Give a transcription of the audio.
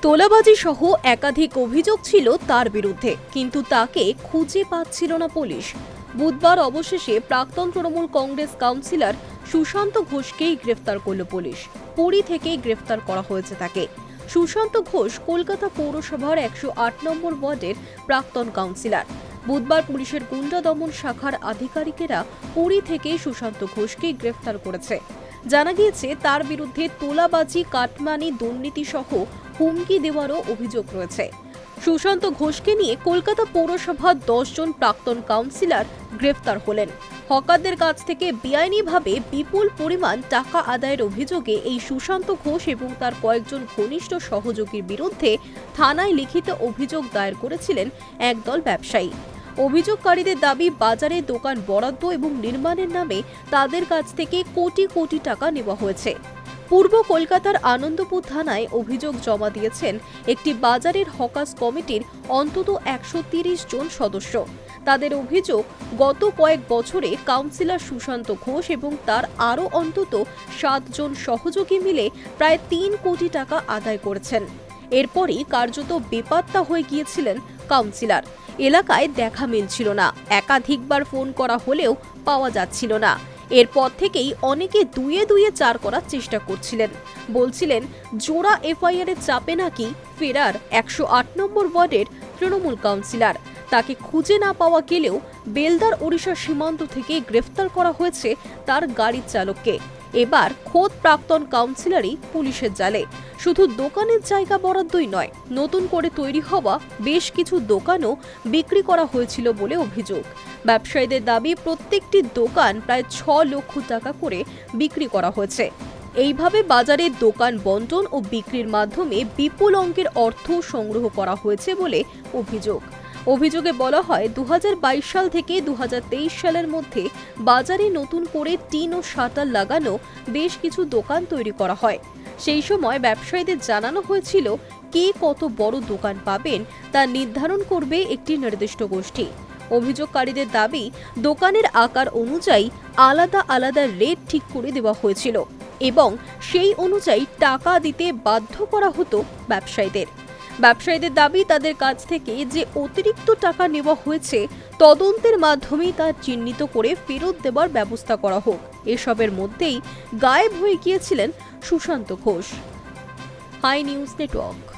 তোলাবাজি সহ একাধিক অভিযোগ ছিল তার বিরুদ্ধে, কিন্তু তাকে খুঁজে পাচ্ছিল না পুলিশ। বুধবার অবশেষে প্রাক্তন তৃণমূল কংগ্রেস কাউন্সিলর সুশান্ত ঘোষকেই গ্রেফতার করল পুলিশ। পুরী থেকেই গ্রেফতার করা হয়েছে তাকে। সুশান্ত ঘোষ কলকাতা পৌরসভার 108 নম্বর ওয়ার্ডের প্রাক্তন কাউন্সিলর। বুধবার পুলিশের গুন্ডা দমন শাখার আধিকারিকেরা পুরী থেকে সুশান্ত ঘোষকে গ্রেফতার করেছে। জানা গিয়েছে তার বিরুদ্ধে তোলাবাজি, কাটমানি, দুর্নীতি সহ হুমকি দেওয়ারও অভিযোগ রয়েছে। সুশান্ত ঘোষকে নিয়ে কলকাতা পৌরসভার 10 জন প্রাক্তন কাউন্সিলর গ্রেফতার হলেন। হকারদের কাছ থেকে বেআইনিভাবে বিপুল পরিমাণ টাকা আদায়ের অভিযোগে এই সুশান্ত ঘোষ এবং তার কয়েকজন ঘনিষ্ঠ সহযোগীর বিরুদ্ধে থানায় লিখিত অভিযোগ দায়ের করেছিলেন একদল ব্যবসায়ী। অভিযোগকারীদের দাবি, বাজারে দোকান বরাদ্দ এবং নির্মাণের নামে তাদের কাছ থেকে কোটি কোটি টাকা নেওয়া হয়েছে। পূর্ব কলকাতার আনন্দপুর থানায় অভিযোগ জমা দিয়েছেন একটি বাজারের হকার্স কমিটির অন্তত 130 জন সদস্য। তাদের অভিযোগ, গত কয়েক বছরে কাউন্সিলর সুশান্ত ঘোষ এবং তার আরও অন্তত 7 জন সহযোগী মিলে প্রায় 3 কোটি টাকা আদায় করেছেন। এরপরই কার্যত বেপাত্তা হয়ে গিয়েছিলেন কাউন্সিলর। এলাকায় দেখা মিলছিল না, একাধিকবার ফোন করা হলেও পাওয়া যাচ্ছিল না। এরপর থেকেই অনেকে দুয়ে দুয়ে চার করার চেষ্টা করছিলেন। বলছিলেন জোড়া এফআইআর এর চাপে নাকি ফেরার 108 নম্বর ওয়ার্ডের তৃণমূল কাউন্সিলর। তাকে খুঁজে না পাওয়া গেলেও বেলদার ওড়িশা সীমান্ত থেকে গ্রেফতার করা হয়েছে তার গাড়ির চালককে। এবার খোদ প্রাক্তন কাউন্সিলরই পুলিশের জালে। শুধু দোকানের জায়গা বরাদ্দই নয়, নতুন করে তৈরি হওয়া বেশ কিছু দোকানও বিক্রি করা হয়েছিল বলে অভিযোগ। ব্যবসায়ীদের দাবি, প্রত্যেকটি দোকান প্রায় 6 লক্ষ টাকা করে বিক্রি করা হয়েছে। এইভাবে বাজারে দোকান বন্টন ও বিক্রির মাধ্যমে বিপুল অঙ্কের অর্থ সংগ্রহ করা হয়েছে বলে অভিযোগ। অভিযোগে বলা হয়, 2022 সাল থেকে 2023 সালের মধ্যে বাজারে নতুন করে টিন ও শাটার লাগানো বেশ কিছু দোকান তৈরি করা হয়। সেই সময় ব্যবসায়ীদের জানানো হয়েছিল কে কত বড় দোকান পাবেন তা নির্ধারণ করবে একটি নির্দিষ্ট গোষ্ঠী। অভিযোগকারীদের দাবি, দোকানের আকার অনুযায়ী আলাদা আলাদা রেট ঠিক করে দেওয়া হয়েছিল এবং সেই অনুযায়ী টাকা দিতে বাধ্য করা হতো ব্যবসায়ীদের। ব্যবসায়ীদের দাবি, তাদের কাছ থেকে যে অতিরিক্ত টাকা নেওয়া হয়েছে তদন্তের মাধ্যমেই তা চিহ্নিত করে ফেরত দেওয়ার ব্যবস্থা করা হোক। এসবের মধ্যেই গায়েব হয়ে গিয়েছিলেন Sushanta Ghosh. Hi news network.